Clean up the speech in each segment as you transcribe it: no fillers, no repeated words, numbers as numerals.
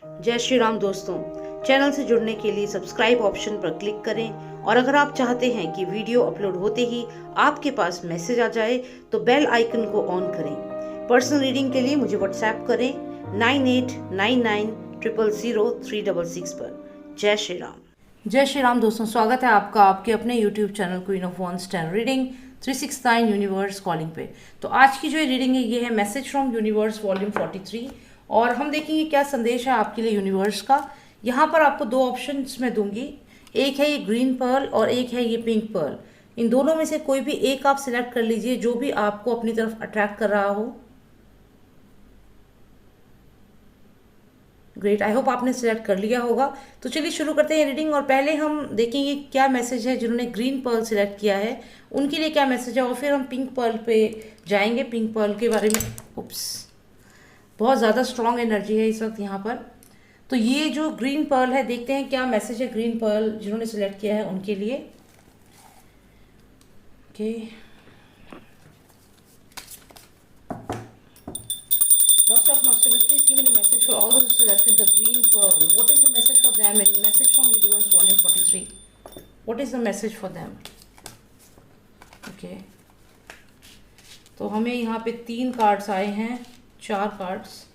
जय श्री राम दोस्तों। चैनल से जुड़ने के लिए सब्सक्राइब ऑप्शन पर क्लिक करें और अगर आप चाहते हैं कि वीडियो अपलोड होते ही आपके पास मैसेज आ जाए तो बेल आइकन को ऑन करें। पर्सनल रीडिंग के लिए मुझे व्हाट्सएप करें 9899000366 पर। जय श्री राम। जय श्री राम दोस्तों, स्वागत है आपका आपके अपने YouTube channel queen of wands tarot reading 369 universe calling पे। तो आज की जो रीडिंग है ये है मैसेज फ्रॉम यूनिवर्स वॉल्यूम 43 और हम देखेंगे क्या संदेश है आपके लिए यूनिवर्स का। यहाँ पर आपको दो ऑप्शंस मैं दूंगी, एक है ये ग्रीन पर्ल और एक है ये पिंक पर्ल। इन दोनों में से कोई भी एक आप सिलेक्ट कर लीजिए जो भी आपको अपनी तरफ अट्रैक्ट कर रहा हो। ग्रेट, आई होप आपने सिलेक्ट कर लिया होगा। तो चलिए शुरू करते हैं रीडिंग और पहले हम देखेंगे क्या मैसेज है जिन्होंने ग्रीन पर्ल सिलेक्ट किया है उनके लिए क्या मैसेज है और फिर हम पिंक पर्ल पे जाएंगे। पिंक पर्ल के बारे में बहुत ज़्यादा स्ट्रॉन्ग एनर्जी है इस वक्त यहाँ पर। तो ये जो ग्रीन पर्ल है देखते हैं क्या मैसेज है ग्रीन पर्ल जिन्होंने सिलेक्ट किया है उनके लिए। Okay, Lots of nostalgia. Please give me the message for all those who selected the green pearl. What is the message for them in Message from Universe Volume 43? What is the message for them? Okay. तो हमें यहाँ पे 3 cards आए हैं, 4 cards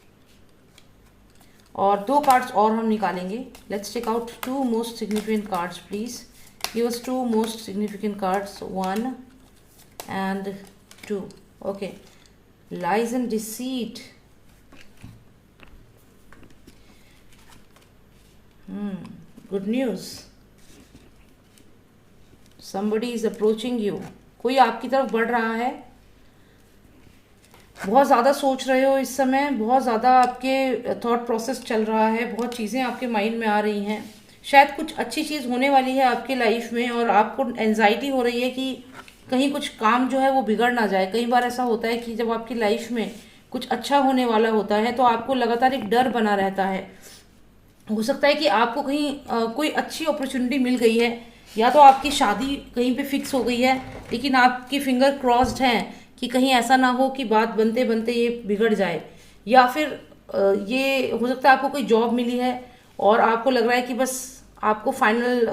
और 2 cards और हम निकालेंगे। Let's take out 2 most significant cards, please. Give us 2 most significant cards, 1 and 2. Okay. Lies and deceit. Good news. Somebody is approaching you. कोई आपकी तरफ बढ़ रहा है। बहुत ज़्यादा सोच रहे हो इस समय, बहुत ज़्यादा आपके थॉट प्रोसेस चल रहा है, बहुत चीज़ें आपके माइंड में आ रही हैं। शायद कुछ अच्छी चीज़ होने वाली है आपके लाइफ में और आपको एंजाइटी हो रही है कि कहीं कुछ काम जो है वो बिगड़ ना जाए। कई बार ऐसा होता है कि जब आपकी लाइफ में कुछ अच्छा होने वाला होता है तो आपको लगातार एक डर बना रहता है। हो सकता है कि आपको कहीं कोई अच्छी अपॉर्चुनिटी मिल गई है या तो आपकी शादी कहीं पे फिक्स हो गई है, लेकिन आपकी फिंगर क्रॉस्ड हैं कि कहीं ऐसा ना हो कि बात बनते बनते ये बिगड़ जाए। या फिर ये हो सकता है आपको कोई जॉब मिली है और आपको लग रहा है कि बस आपको फाइनल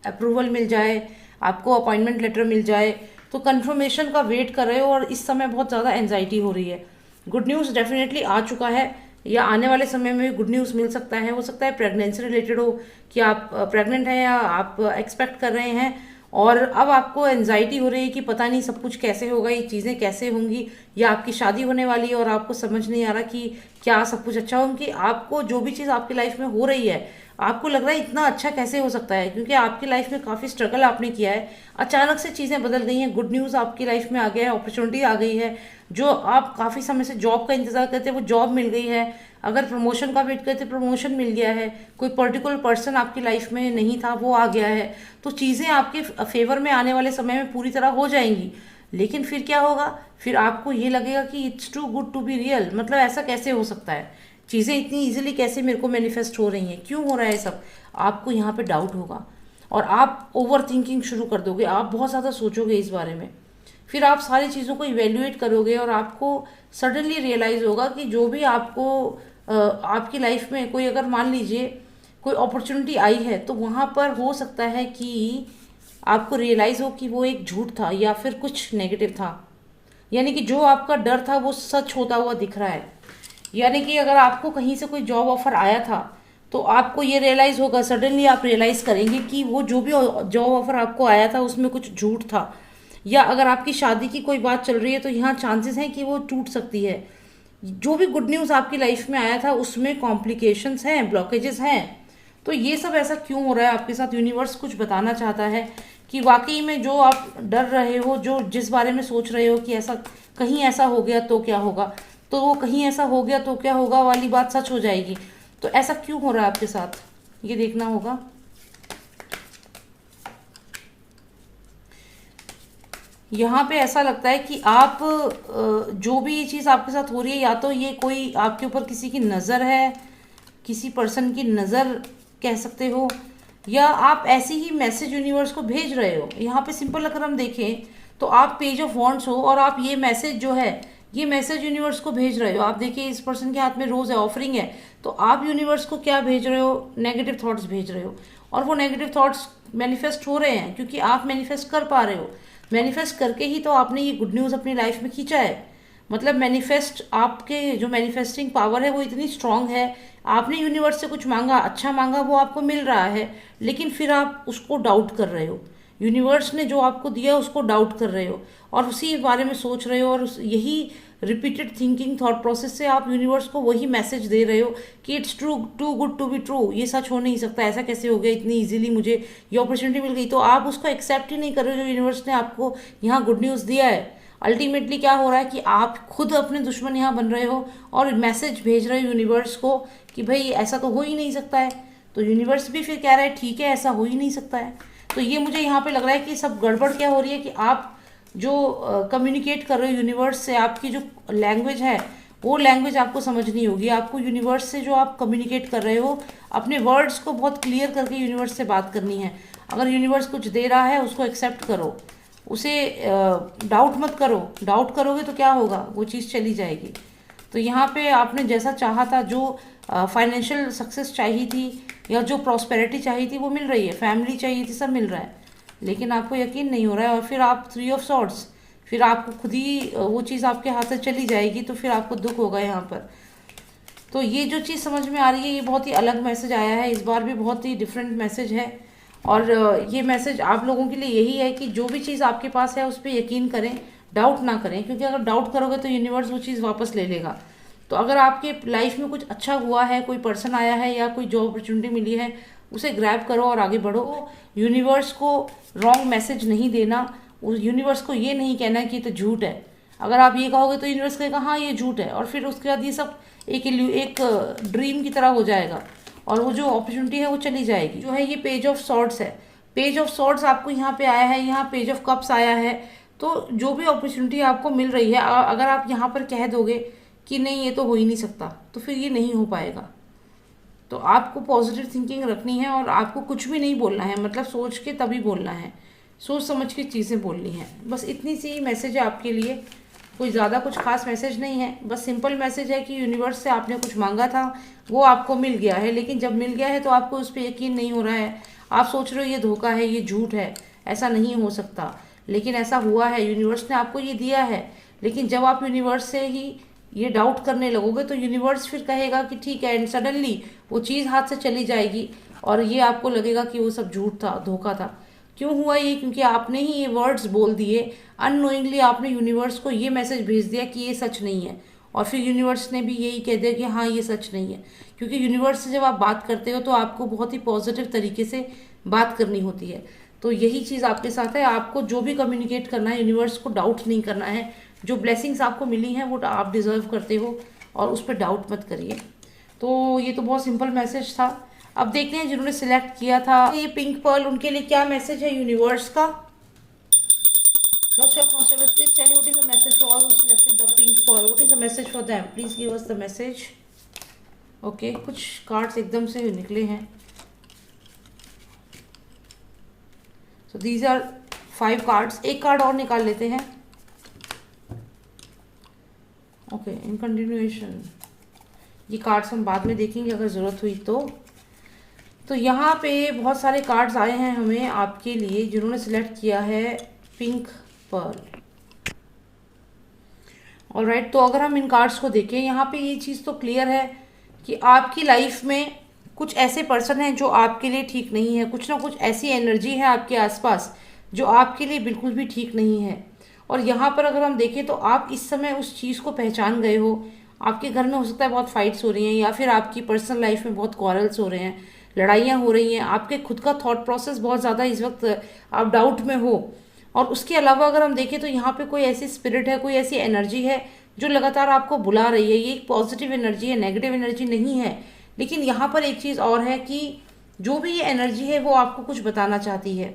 अप्रूवल मिल जाए, आपको अपॉइंटमेंट लेटर मिल जाए, तो कंफर्मेशन का वेट कर रहे हो और इस समय बहुत ज़्यादा एंजाइटी हो रही है। गुड न्यूज़ डेफिनेटली आ चुका है या आने वाले समय में गुड न्यूज़ मिल सकता है। हो सकता है प्रेगनेंसी रिलेटेड हो कि आप प्रेग्नेंट हैं या आप एक्सपेक्ट कर रहे हैं और अब आपको एंजाइटी हो रही है कि पता नहीं सब कुछ कैसे होगा, ये चीज़ें कैसे होंगी, या आपकी शादी होने वाली है और आपको समझ नहीं आ रहा कि क्या सब कुछ अच्छा हो। कि आपको जो भी चीज़ आपकी लाइफ में हो रही है आपको लग रहा है इतना अच्छा कैसे हो सकता है, क्योंकि आपकी लाइफ में काफ़ी स्ट्रगल आपने किया है। अचानक से चीज़ें बदल गई हैं, गुड न्यूज़ आपकी लाइफ में आ गया है, अपॉर्चुनिटी आ गई है। जो आप काफ़ी समय से जॉब का इंतज़ार करते हैं वो जॉब मिल गई है। अगर प्रमोशन का वेट करते प्रमोशन मिल गया है। कोई पर्टिकुलर पर्सन आपकी लाइफ में नहीं था वो आ गया है। तो चीज़ें आपके फेवर में आने वाले समय में पूरी तरह हो जाएंगी। लेकिन फिर क्या होगा, फिर आपको ये लगेगा कि it's too good to be real. मतलब ऐसा कैसे हो सकता है, चीज़ें इतनी इजीली कैसे मेरे को मैनिफेस्ट हो रही हैं, क्यों हो रहा है सब। आपको यहाँ पे डाउट होगा और आप ओवर थिंकिंग शुरू कर दोगे, आप बहुत ज़्यादा सोचोगे इस बारे में। फिर आप सारी चीज़ों को इवेल्युएट करोगे और आपको सडनली रियलाइज़ होगा कि जो भी आपको आपकी लाइफ में कोई अगर मान लीजिए कोई अपॉर्चुनिटी आई है तो वहाँ पर हो सकता है कि आपको रियलाइज़ हो कि वो एक झूठ था या फिर कुछ नेगेटिव था। यानी कि जो आपका डर था वो सच होता हुआ दिख रहा है। यानी कि अगर आपको कहीं से कोई जॉब ऑफर आया था तो आपको ये रियलाइज़ होगा, सडनली आप रियलाइज़ करेंगे कि वो जो भी जॉब ऑफर आपको आया था उसमें कुछ झूठ था। या अगर आपकी शादी की कोई बात चल रही है तो यहाँ चांसेस हैं कि वो टूट सकती है। जो भी गुड न्यूज़ आपकी लाइफ में आया था उसमें कॉम्प्लिकेशंस हैं, ब्लॉकेजेस हैं। तो ये सब ऐसा क्यों हो रहा है आपके साथ, यूनिवर्स कुछ बताना चाहता है कि वाकई में जो आप डर रहे हो, जो जिस बारे में सोच रहे हो कि ऐसा कहीं ऐसा हो गया तो क्या होगा, तो वो कहीं ऐसा हो गया तो क्या होगा वाली बात सच हो जाएगी। तो ऐसा क्यों हो रहा है आपके साथ ये देखना होगा। यहाँ पे ऐसा लगता है कि आप जो भी ये चीज़ आपके साथ हो रही है या तो ये कोई आपके ऊपर किसी की नज़र है, किसी पर्सन की नज़र कह सकते हो, या आप ऐसे ही मैसेज यूनिवर्स को भेज रहे हो। यहाँ पे सिंपल अगर हम देखें तो आप पेज ऑफ वॉन्ड्स हो और आप ये मैसेज जो है ये मैसेज यूनिवर्स को भेज रहे हो। आप देखिए इस पर्सन के हाथ में रोज है, ऑफरिंग है, तो आप यूनिवर्स को क्या भेज रहे हो? नेगेटिव थॉट्स भेज रहे हो। और वो नेगेटिव थॉट्स मैनिफेस्ट हो रहे हैं क्योंकि आप मैनिफेस्ट कर पा रहे हो। मैनिफेस्ट करके ही तो आपने ये गुड न्यूज़ अपनी लाइफ में खींचा है। मतलब मैनिफेस्ट, आपके जो मैनिफेस्टिंग पावर है वो इतनी स्ट्रांग है। आपने यूनिवर्स से कुछ मांगा, अच्छा मांगा, वो आपको मिल रहा है, लेकिन फिर आप उसको डाउट कर रहे हो। यूनिवर्स ने जो आपको दिया उसको डाउट कर रहे हो और उसी बारे में सोच रहे हो, और यही रिपीटेड थिंकिंग थॉट प्रोसेस से आप यूनिवर्स को वही मैसेज दे रहे हो कि it's true, too good to be true, ये सच हो नहीं सकता, ऐसा कैसे हो गया, इतनी इजीली मुझे ये अपॉर्चुनिटी मिल गई। तो आप उसको एक्सेप्ट ही नहीं कर रहे हो जो यूनिवर्स ने आपको यहाँ गुड न्यूज़ दिया है। अल्टीमेटली क्या हो रहा है कि आप खुद अपने दुश्मन यहाँ बन रहे हो और मैसेज भेज रहे हो यूनिवर्स को कि भाई ऐसा तो हो ही नहीं सकता है। तो यूनिवर्स भी फिर कह रहा है ठीक है, ऐसा हो ही नहीं सकता है। तो ये मुझे यहाँ पे लग रहा है कि सब गड़बड़ क्या हो रही है कि आप जो कम्युनिकेट कर रहे हो यूनिवर्स से, आपकी जो लैंग्वेज है वो लैंग्वेज आपको समझनी होगी। आपको यूनिवर्स से जो आप कम्युनिकेट कर रहे हो, अपने वर्ड्स को बहुत क्लियर करके यूनिवर्स से बात करनी है। अगर यूनिवर्स कुछ दे रहा है उसको एक्सेप्ट करो, उसे डाउट मत करो। डाउट करोगे तो क्या होगा, वो चीज़ चली जाएगी। तो यहाँ पे आपने जैसा चाहा था, जो फाइनेंशियल सक्सेस चाहिए थी या जो प्रॉस्पेरिटी चाहिए थी वो मिल रही है, फैमिली चाहिए थी, सब मिल रहा है, लेकिन आपको यकीन नहीं हो रहा है। और फिर आप 3 ऑफ सॉर्ड्स, फिर आपको खुद ही वो चीज़ आपके हाथ से चली जाएगी, तो फिर आपको दुख होगा यहाँ पर। तो ये जो चीज़ समझ में आ रही है, ये बहुत ही अलग मैसेज आया है, इस बार भी बहुत ही डिफरेंट मैसेज है। और ये मैसेज आप लोगों के लिए यही है कि जो भी चीज़ आपके पास है उस पर यकीन करें, डाउट ना करें, क्योंकि अगर डाउट करोगे तो यूनिवर्स वो चीज़ वापस ले लेगा। तो अगर आपके लाइफ में कुछ अच्छा हुआ है, कोई पर्सन आया है या कोई जॉब अपॉर्चुनिटी मिली है, उसे ग्रैब करो और आगे बढ़ो। यूनिवर्स को रॉन्ग मैसेज नहीं देना, उस यूनिवर्स को ये नहीं कहना कि ये तो झूठ है। अगर आप ये कहोगे तो यूनिवर्स कहेगा हाँ ये झूठ है, और फिर उसके बाद ये सब एक ड्रीम की तरह हो जाएगा और वो जो अपॉर्चुनिटी है वो चली जाएगी। जो है ये पेज ऑफ सॉर्ड्स है, पेज ऑफ सॉर्ड्स आपको यहाँ पे आया है, यहाँ पेज ऑफ कप्स आया है। तो जो भी अपॉर्चुनिटी आपको मिल रही है, अगर आप यहाँ पर कह दोगे कि नहीं ये तो हो ही नहीं सकता, तो फिर ये नहीं हो पाएगा। तो आपको पॉजिटिव थिंकिंग रखनी है और आपको कुछ भी नहीं बोलना है, मतलब सोच के तभी बोलना है, सोच समझ के चीज़ें बोलनी है। बस इतनी सी मैसेज है आपके लिए, कोई ज़्यादा कुछ खास मैसेज नहीं है। बस सिंपल मैसेज है कि यूनिवर्स से आपने कुछ मांगा था, वो आपको मिल गया है, लेकिन जब मिल गया है तो आपको उस पर यकीन नहीं हो रहा है। आप सोच रहे हो ये धोखा है, ये झूठ है, ऐसा नहीं हो सकता, लेकिन ऐसा हुआ है, यूनिवर्स ने आपको ये दिया है। लेकिन जब आप यूनिवर्स से ही ये डाउट करने लगोगे तो यूनिवर्स फिर कहेगा कि ठीक है, एंड सडनली वो चीज़ हाथ से चली जाएगी और ये आपको लगेगा कि वो सब झूठ था, धोखा था। क्यों हुआ ये? क्योंकि आपने ही ये वर्ड्स बोल दिए, अननोइंगली आपने यूनिवर्स को ये मैसेज भेज दिया कि ये सच नहीं है, और फिर यूनिवर्स ने भी यही कह दिया कि हाँ ये सच नहीं है। क्योंकि यूनिवर्स से जब आप बात करते हो तो आपको बहुत ही पॉजिटिव तरीके से बात करनी होती है। तो यही चीज़ आपके साथ है, आपको जो भी कम्युनिकेट करना है यूनिवर्स को डाउट नहीं करना है। जो ब्लेसिंग्स आपको मिली हैं वो आप डिज़र्व करते हो और उस पर डाउट मत करिए। तो ये तो बहुत सिंपल मैसेज था। अब देखते हैं जिन्होंने सिलेक्ट किया था ये पिंक पर्ल, उनके लिए क्या मैसेज है यूनिवर्स का। Please tell me what is the message for all who selected the pink pearl. What is the message for them? Please give us the message. Okay, कुछ cards एकदम से निकले हैं। So these are 5 cards. एक card और निकाल लेते हैं। ओके, इन कंटिन्यूएशन ये कार्ड्स हम बाद में देखेंगे अगर ज़रूरत हुई तो यहाँ पे बहुत सारे कार्ड्स आए हैं हमें आपके लिए जिन्होंने सिलेक्ट किया है पिंक पर्ल। ऑलराइट, तो अगर हम इन कार्ड्स को देखें, यहाँ पे ये चीज़ तो क्लियर है कि आपकी लाइफ में कुछ ऐसे पर्सन हैं जो आपके लिए ठीक नहीं है, कुछ ना कुछ ऐसी एनर्जी है आपके आसपास जो आपके लिए बिल्कुल भी ठीक नहीं है। और यहाँ पर अगर हम देखें तो आप इस समय उस चीज़ को पहचान गए हो। आपके घर में हो सकता है बहुत फाइट्स हो रही हैं, या फिर आपकी पर्सनल लाइफ में बहुत क्वारल्स हो रहे हैं, लड़ाइयाँ हो रही हैं, आपके खुद का थॉट प्रोसेस बहुत ज़्यादा इस वक्त आप डाउट में हो। और उसके अलावा अगर हम देखें तो यहाँ पे कोई ऐसी स्पिरिट है, कोई ऐसी एनर्जी है जो लगातार आपको बुला रही है। ये एक पॉजिटिव एनर्जी है, नेगेटिव एनर्जी नहीं है। लेकिन यहाँ पर एक चीज़ और है कि जो भी ये एनर्जी है वो आपको कुछ बताना चाहती है।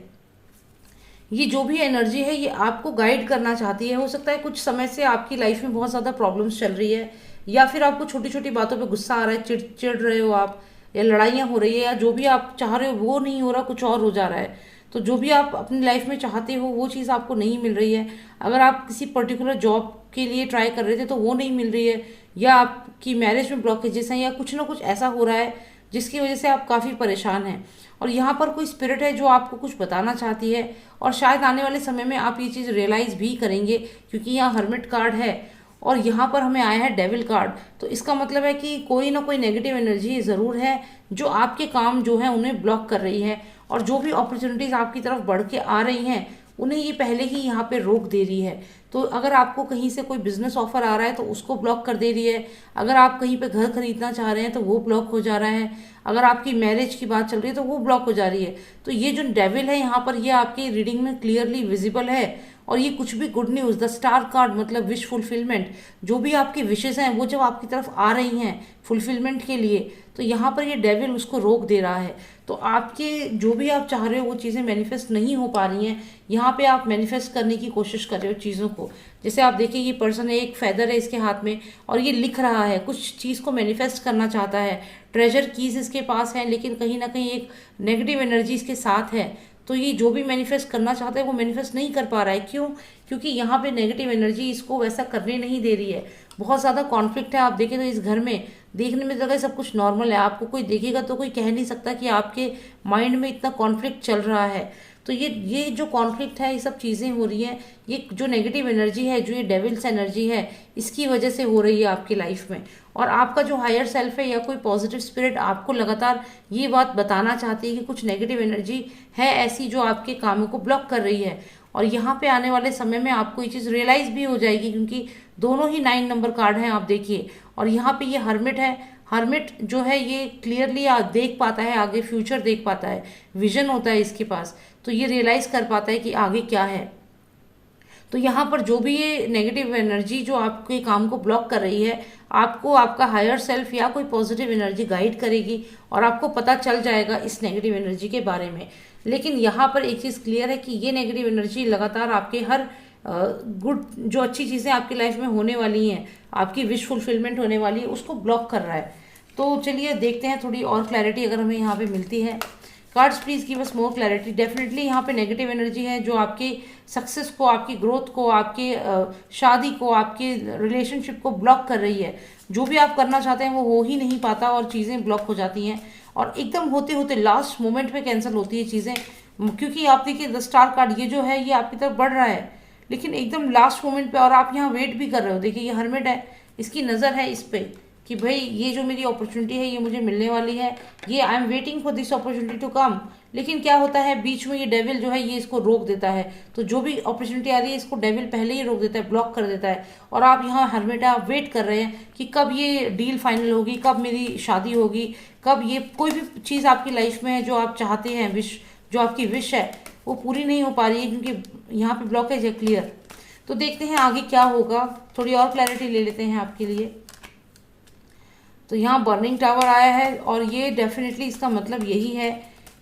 ये जो भी एनर्जी है ये आपको गाइड करना चाहती है। हो सकता है कुछ समय से आपकी लाइफ में बहुत ज़्यादा प्रॉब्लम्स चल रही है, या फिर आपको छोटी छोटी बातों पे गुस्सा आ रहा है, चिड़ रहे हो आप, या लड़ाइयाँ हो रही है, या जो भी आप चाह रहे हो वो नहीं हो रहा, कुछ और हो जा रहा है। तो जो भी आप अपनी लाइफ में चाहते हो वो चीज़ आपको नहीं मिल रही है। अगर आप किसी पर्टिकुलर जॉब के लिए ट्राई कर रहे थे तो वो नहीं मिल रही है, या आपकी मैरिज में ब्लॉकेजेस हैं, या कुछ ना कुछ ऐसा हो रहा है जिसकी वजह से आप काफ़ी परेशान हैं। और यहाँ पर कोई स्पिरिट है जो आपको कुछ बताना चाहती है, और शायद आने वाले समय में आप ये चीज़ रियलाइज़ भी करेंगे, क्योंकि यहाँ हर्मिट कार्ड है और यहाँ पर हमें आया है डेविल कार्ड। तो इसका मतलब है कि कोई ना कोई नेगेटिव एनर्जी ज़रूर है जो आपके काम जो है उन्हें ब्लॉक कर रही है, और जो भी अपॉर्चुनिटीज़ आपकी तरफ बढ़ के आ रही हैं उन्हें ये पहले ही यहाँ पे रोक दे रही है। तो अगर आपको कहीं से कोई बिजनेस ऑफर आ रहा है तो उसको ब्लॉक कर दे रही है, अगर आप कहीं पे घर खरीदना चाह रहे हैं तो वो ब्लॉक हो जा रहा है, अगर आपकी मैरिज की बात चल रही है तो वो ब्लॉक हो जा रही है। तो ये जो डेविल है यहाँ पर, ये आपकी रीडिंग में क्लियरली विजिबल है। और ये कुछ भी good news, the star card मतलब विश फुलफिलमेंट, जो भी आपकी विशेष हैं वो जब आपकी तरफ आ रही हैं फुलफिलमेंट के लिए, तो यहाँ पर ये डेविल उसको रोक दे रहा है। तो आपके जो भी आप चाह रहे हो वो चीज़ें मैनिफेस्ट नहीं हो पा रही हैं, यहाँ पे आप मैनिफेस्ट करने की कोशिश कर रहे हो चीज़ों को। जैसे आप देखिए ये पर्सन है, एक फेदर है इसके हाथ में और ये लिख रहा है, कुछ चीज़ को मैनिफेस्ट करना चाहता है। ट्रेजर कीज इसके पास है, लेकिन कहीं ना कहीं एक नेगेटिव एनर्जी इसके साथ है। तो ये जो भी मैनिफेस्ट करना चाहता है वो मैनिफेस्ट नहीं कर पा रहा है। क्यों? क्योंकि यहाँ पे नेगेटिव एनर्जी इसको वैसा करने नहीं दे रही है। बहुत ज़्यादा कॉन्फ्लिक्ट है। आप देखें तो इस घर में देखने में लगा सब कुछ नॉर्मल है, आपको कोई देखेगा तो कोई कह नहीं सकता कि आपके माइंड में इतना कॉन्फ्लिक्ट चल रहा है। तो ये जो कॉन्फ्लिक्ट है, ये सब चीज़ें हो रही हैं, ये जो नेगेटिव एनर्जी है, जो ये डेविल्स एनर्जी है, इसकी वजह से हो रही है आपकी लाइफ में। और आपका जो हायर सेल्फ है या कोई पॉजिटिव स्पिरिट आपको लगातार ये बात बताना चाहती है कि कुछ नेगेटिव एनर्जी है ऐसी जो आपके कामों को ब्लॉक कर रही है। और यहाँ पे आने वाले समय में आपको ये चीज़ रियलाइज भी हो जाएगी, क्योंकि दोनों ही 9 नंबर कार्ड हैं आप देखिए। और यहाँ पे ये हर्मिट है। हर्मिट जो है ये क्लियरली देख पाता है, आगे फ्यूचर देख पाता है, विजन होता है इसके पास। तो ये रियलाइज कर पाता है कि आगे क्या है। तो यहाँ पर जो भी ये नेगेटिव एनर्जी जो आपके काम को ब्लॉक कर रही है, आपको आपका हायर सेल्फ या कोई पॉजिटिव एनर्जी गाइड करेगी और आपको पता चल जाएगा इस नेगेटिव एनर्जी के बारे में। लेकिन यहाँ पर एक चीज़ क्लियर है कि ये नेगेटिव एनर्जी लगातार आपके हर गुड जो अच्छी चीज़ें आपकी लाइफ में होने वाली हैं, आपकी विश फुलफिलमेंट होने वाली है, उसको ब्लॉक कर रहा है। तो चलिए देखते हैं थोड़ी और क्लैरिटी अगर हमें यहाँ पे मिलती है। Cards please give us more clarity. Definitely यहाँ पे नेगेटिव एनर्जी है जो आपके सक्सेस को, आपकी ग्रोथ को, आपके शादी को, आपके रिलेशनशिप को ब्लॉक कर रही है। जो भी आप करना चाहते हैं वो हो ही नहीं पाता और चीज़ें ब्लॉक हो जाती हैं, और एकदम होते होते लास्ट मोमेंट पे कैंसिल होती है चीज़ें। क्योंकि आप देखिए द स्टार कार्ड ये जो है ये आपकी तरफ बढ़ रहा है, लेकिन एकदम लास्ट मोमेंट पे, और आप यहाँ वेट भी कर रहे हो। देखिए ये हर्मिट है, इसकी नज़र है इस पे कि भाई ये जो मेरी अपॉर्चुनिटी है ये मुझे मिलने वाली है, ये I am waiting for this opportunity to come. लेकिन क्या होता है बीच में ये डेविल जो है ये इसको रोक देता है। तो जो भी अपॉर्चुनिटी आ रही है इसको डेविल पहले ही रोक देता है, ब्लॉक कर देता है। और आप यहाँ हर्मिट है, आप वेट कर रहे हैं कि कब ये डील फाइनल होगी, कब मेरी शादी होगी, कब ये कोई भी चीज़ आपकी लाइफ में है जो आप चाहते हैं, विश जो आपकी विश है वो पूरी नहीं हो पा रही है, क्योंकि यहाँ पे ब्लॉकेज है क्लियर। तो देखते हैं आगे क्या होगा, थोड़ी और क्लैरिटी ले लेते हैं आपके लिए। तो यहाँ बर्निंग टावर आया है, और ये डेफिनेटली इसका मतलब यही है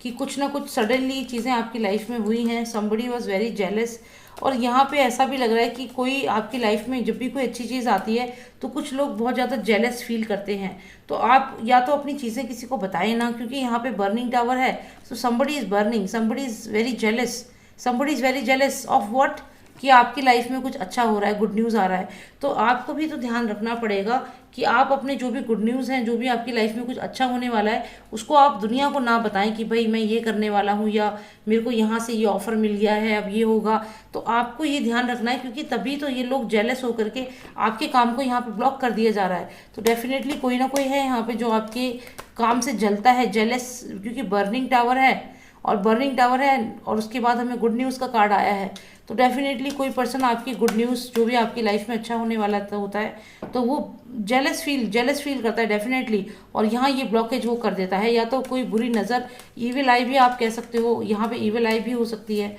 कि कुछ ना कुछ सडनली चीज़ें आपकी लाइफ में हुई हैं। Somebody was very jealous. और यहाँ पे ऐसा भी लग रहा है कि कोई आपकी लाइफ में जब भी कोई अच्छी चीज़ आती है तो कुछ लोग बहुत ज़्यादा जेलस फील करते हैं। तो आप या तो अपनी चीज़ें किसी को बताएं ना, क्योंकि यहाँ पे बर्निंग टावर है। So somebody is burning, somebody is very jealous. Somebody is very jealous of what, कि आपकी लाइफ में कुछ अच्छा हो रहा है, गुड न्यूज़ आ रहा है। तो आपको भी तो ध्यान रखना पड़ेगा कि आप अपने जो भी गुड न्यूज़ हैं, जो भी आपकी लाइफ में कुछ अच्छा होने वाला है, उसको आप दुनिया को ना बताएं कि भाई मैं ये करने वाला हूँ या मेरे को यहाँ से ये ऑफर मिल गया है, अब ये होगा। तो आपको ये ध्यान रखना है, क्योंकि तभी तो ये लोग जेलस होकर के आपके काम को यहाँ पे ब्लॉक कर दिया जा रहा है। तो डेफिनेटली कोई ना कोई है यहाँ पे जो आपके काम से जलता है, जेलस, क्योंकि बर्निंग टावर है और बर्निंग टावर है, और उसके बाद हमें गुड न्यूज़ का कार्ड आया है। तो डेफिनेटली कोई पर्सन आपकी गुड न्यूज़ जो भी आपकी लाइफ में अच्छा होने वाला होता है तो वो जेलस फील करता है डेफिनेटली। और यहाँ ये ब्लॉकेज वो कर देता है, या तो कोई बुरी नज़र, ईविल आई भी आप कह सकते हो, यहाँ पे ईविल आई भी हो सकती है।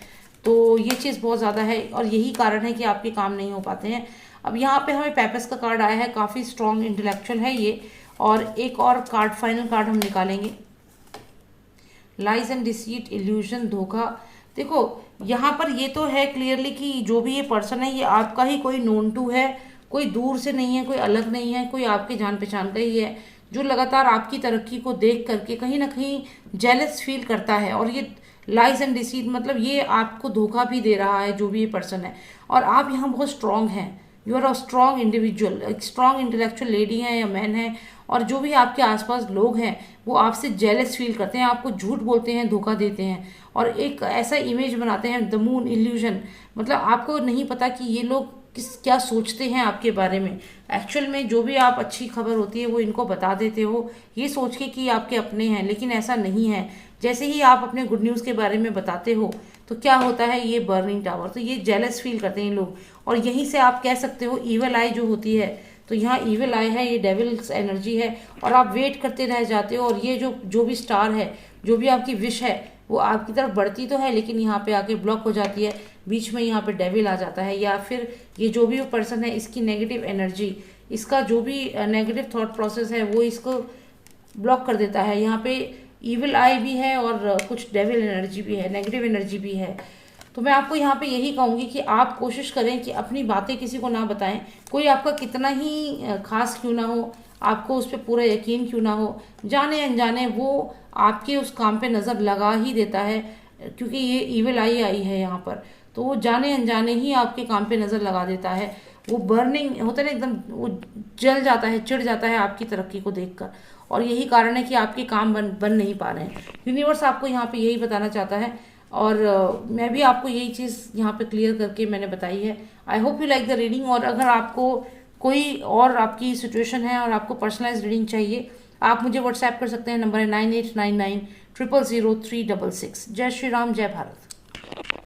तो ये चीज़ बहुत ज़्यादा है, और यही कारण है कि आपके काम नहीं हो पाते हैं। अब यहाँ पे हमें पेपस का कार्ड आया है, काफ़ी स्ट्रॉन्ग इंटेलेक्चुअल है ये। और एक और कार्ड, फाइनल कार्ड हम निकालेंगे, लाइज एंड डिसीट, इल्यूजन, धोखा। देखो यहाँ पर ये तो है क्लियरली कि जो भी ये पर्सन है ये आपका ही कोई नोन टू है, कोई दूर से नहीं है, कोई अलग नहीं है, कोई आपके जान पहचान का ही है, जो लगातार आपकी तरक्की को देख करके कहीं ना कहीं जेलस फील करता है। और ये लाइज एंड डिसीट मतलब ये आपको धोखा भी दे रहा है जो भी ये पर्सन है। और आप यहाँ बहुत स्ट्रांग हैं, you are a strong individual, एक स्ट्रॉन्ग इंटेलेक्चुअल लेडी है या मैन है, और जो भी आपके आसपास लोग हैं वो आपसे जेलस फील करते हैं, आपको झूठ बोलते हैं, धोखा देते हैं, और एक ऐसा इमेज बनाते हैं द मून इल्यूजन, मतलब आपको नहीं पता कि ये लोग क्या सोचते हैं आपके बारे में। एक्चुअल में जो भी आप अच्छी खबर होती है वो इनको बता देते हो ये सोच के कि आपके अपने हैं, लेकिन ऐसा नहीं है। जैसे ही आप अपने गुड न्यूज़ के बारे में बताते हो तो क्या होता है, ये बर्निंग टावर, तो ये जेलस फील करते हैं लोग, और यहीं से आप कह सकते हो ईवल आई जो होती है, तो यहाँ ईवल आई है, ये डेविल्स एनर्जी है, और आप वेट करते रह जाते हो, और ये जो जो भी स्टार है, जो भी आपकी विश है वो आपकी तरफ बढ़ती तो है, लेकिन यहाँ पे आके ब्लॉक हो जाती है, बीच में यहाँ पे डेविल आ जाता है, या फिर ये जो भी पर्सन है इसकी नेगेटिव एनर्जी, इसका जो भी नेगेटिव थॉट प्रोसेस है वो इसको ब्लॉक कर देता है। यहाँ पे इविल आई भी है और कुछ डेविल एनर्जी भी है, नेगेटिव एनर्जी भी है। तो मैं आपको यहाँ पे यही कहूँगी कि आप कोशिश करें कि अपनी बातें किसी को ना बताएं, कोई आपका कितना ही खास क्यों ना हो, आपको उस पर पूरा यकीन क्यों ना हो, जाने अनजाने वो आपके उस काम पे नज़र लगा ही देता है, क्योंकि ये इविल आई आई है यहाँ पर, तो वो जाने अनजाने ही आपके काम पे नज़र लगा देता है। वो बर्निंग होता है ना, एकदम वो जल जाता है, चिढ़ जाता है आपकी तरक्की को देखकर, और यही कारण है कि आपके काम बन नहीं पा रहे हैं। यूनिवर्स आपको यहाँ पे यही बताना चाहता है, और मैं भी आपको यही चीज़ यहाँ पे क्लियर करके मैंने बताई है। I hope you like the reading, और अगर आपको कोई और आपकी सिचुएशन है और आपको पर्सनलाइज रीडिंग चाहिए, आप मुझे व्हाट्सएप कर सकते हैं, नंबर है 9899000366। जय श्री राम, जय भारत।